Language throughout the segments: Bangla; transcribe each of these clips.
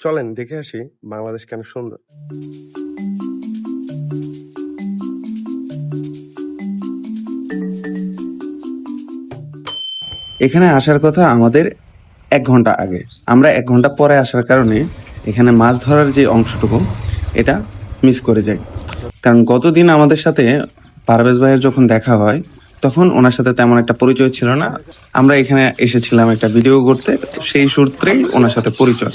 চলেন দেখে আসি বাংলাদেশ কেন সুন্দর। এখানে আসার কথা আমাদের 1 ঘন্টা আগে। আমরা 1 ঘন্টা পরে আসার কারণে এখানে মাছ ধরার যে অংশটুকু এটা মিস করে যাই। কারণ গতদিন আমাদের সাথে পারভেজ ভাইয়ের যখন দেখা হয় তখন ওনার সাথে তেমন একটা পরিচয় ছিল না। আমরা এখানে এসেছিলাম একটা ভিডিও করতে, সেই সূত্রেই ওনার সাথে পরিচয়।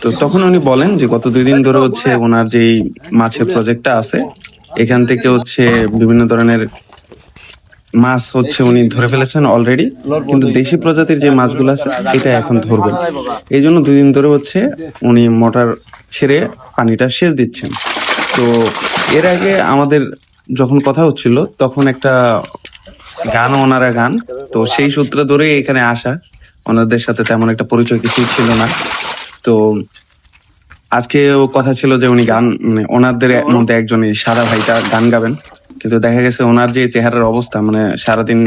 তো তখন উনি বলেন যে গত 2 দিন ধরে হচ্ছে ওনার যেই মাছের প্রজেক্টটা আছে এখান থেকে হচ্ছে বিভিন্ন ধরনের মাছ হচ্ছে উনি ধরে ফেলেছেন অলরেডি, কিন্তু দেশি প্রজাতির যে মাছগুলো আছে এটা এখন ধরবেন। এই জন্য 2 দিন ধরে হচ্ছে উনি মোটর ছেড়ে পানিটা সেচ দিচ্ছেন। তো এর আগে আমাদের যখন কথা হচ্ছিল তখন একটা গান ওনারা গান, তো সেই সূত্রে ধরে এখানে আসা। ওনাদের সাথে তেমন একটা পরিচয় কিছুই ছিল না। তো আজকে কথা ছিল যে উনি গান মানে ওনাদের মধ্যে একজন এই সাদা ভাইটা গান গাবেন, কিন্তু দেখা গেছে ওনার যে চেহারার অবস্থা মানে সারাদিন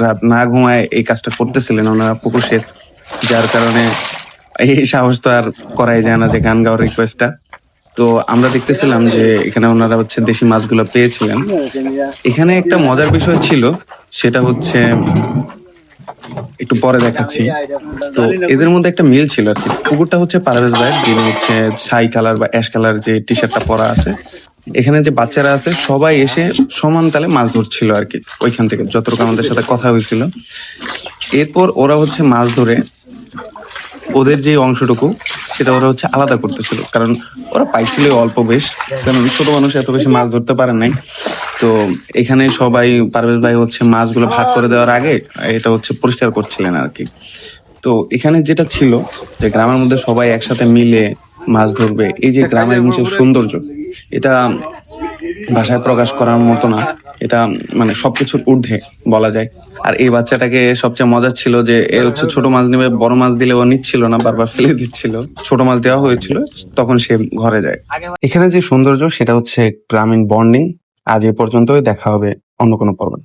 রাত না ঘুমায় এই কাজটা করতেছিলেন ওনারা পুকুর সেচ, যার কারণে এই সাহস তো আর করাই যায় না যে গান গাওয়ার রিকোয়েস্টটা। তো আমরা দেখতেছিলাম যে এখানে ওনারা হচ্ছে দেশি মাছগুলো পেয়েছিলেন। এখানে একটা মজার বিষয় ছিল, সেটা হচ্ছে একটু পরে দেখাচ্ছি। তো এদের মধ্যে একটা মিল ছিল আর কি। পুকুরটা হচ্ছে পারভেজ ভাই, যিনি হচ্ছে ছাই কালার বা অ্যাশ কালার যে টি শার্টটা পরা আছে। এখানে যে বাচ্চারা আছে সবাই এসে সমান তালে মাছ ধরছিল আর কি, ওইখান থেকে যতটুকু আমাদের সাথে কথা হয়েছিল। এরপর ওরা হচ্ছে মাছ ধরে ওদের যে অংশটুকু সেটা ওরা হচ্ছে আলাদা করতেছিল, কারণ ওরা পাইছিল অল্প বেশ, কারণ ছোট মানুষ এত বেশি মাছ ধরতে পারে নাই। তো এখানে সবাই পারভেজ ভাই হচ্ছে মাছগুলো ভাগ করে দেওয়ার আগে এটা হচ্ছে পরিষ্কার করছিলেন আর কি। তো এখানে যেটা ছিল যে গ্রামের মধ্যে সবাই একসাথে মিলে মাছ ধরবে, এই যে গ্রামের নিচের সৌন্দর্য, এটা ভাষায় প্রকাশ করার মতো না। এটা মানে সবকিছুর ঊর্ধ্বে বলা যায়। আর এই বাচ্চাটাকে সবচেয়ে মজার ছিল যে এ হচ্ছে ছোট মাছ নেবে, বড় মাছ দিলে ও নিচ্ছিল না, বারবার ফেলে দিচ্ছিল। ছোট মাছ দেওয়া হয়েছিল, তখন সে ঘরে যায়। এখানে যে সৌন্দর্য সেটা হচ্ছে গ্রামীণ বন্ডিং। আজ এ পর্যন্তই, দেখা হবে অন্য কোনো পর্বে।